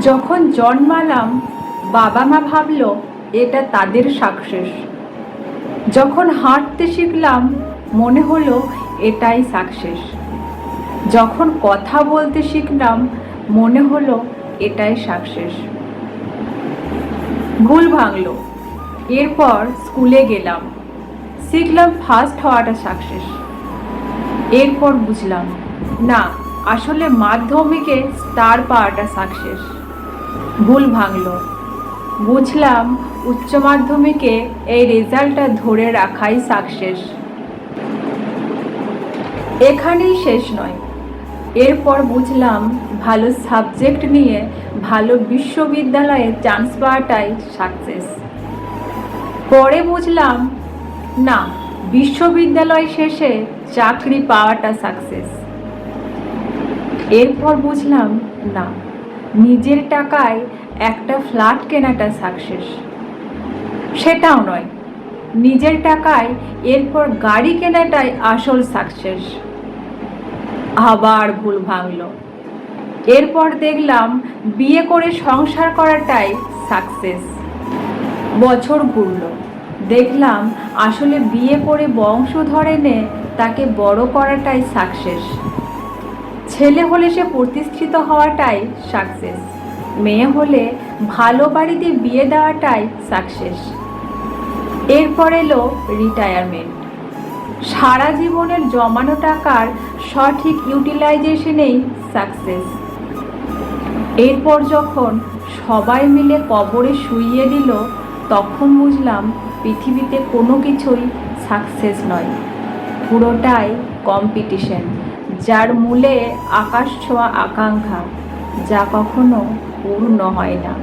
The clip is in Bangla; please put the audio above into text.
যখন জন্মালাম বাবা মা ভাবলো এটা তাদের সাকসেস। যখন হাঁটতে শিখলাম মনে হলো এটাই সাকসেস। যখন কথা বলতে শিখলাম মনে হলো এটাই সাকসেস। ভুল ভাঙলো, এরপর স্কুলে গেলাম, শিখলাম ফার্স্ট হওয়াটা সাকসেস। এরপর বুঝলাম না, আসলে মাধ্যমিকে স্টার পাওয়াটা সাকসেস। ভুল ভাঙলো, বুঝলাম উচ্চ মাধ্যমিকে এই রেজাল্টটা ধরে রাখাই সাকসেস। এখানেই শেষ নয়, এরপর বুঝলাম ভালো সাবজেক্ট নিয়ে ভালো বিশ্ববিদ্যালয়ে চান্স পাওয়াটাই সাকসেস। পরে বুঝলাম না, বিশ্ববিদ্যালয় শেষে চাকরি পাওয়াটা সাকসেস। এরপর বুঝলাম না, নিজের টাকায় একটা ফ্ল্যাট কেনাটা সাকসেস। সেটাও নয়, নিজের টাকায় এরপর গাড়ি কেনাটাই আসল সাকসেস। আবার ভুল ভাঙলো, এরপর দেখলাম বিয়ে করে সংসার করাটাই সাকসেস। বছর ঘুরলো, দেখলাম আসলে বিয়ে করে বংশধর এনে তাকে বড় করাটাই সাকসেস। ছেলে হলে সে প্রতিষ্ঠিত হওয়াটাই সাকসেস, মেয়ে হলে ভালো বাড়িতে বিয়ে দেওয়াটাই সাকসেস। এরপর এলো রিটায়ারমেন্ট, সারা জীবনের জমানো টাকার সঠিক ইউটিলাইজেশনেই সাকসেস। এরপর যখন সবাই মিলে কবরে শুইয়ে দিল তখন বুঝলাম পৃথিবীতে কোনো কিছুই সাকসেস নয়, পুরোটাই কম্পিটিশন, যার মূলে আকাশ ছোঁয়া আকাঙ্ক্ষা, যা কখনো পূর্ণ হয় না।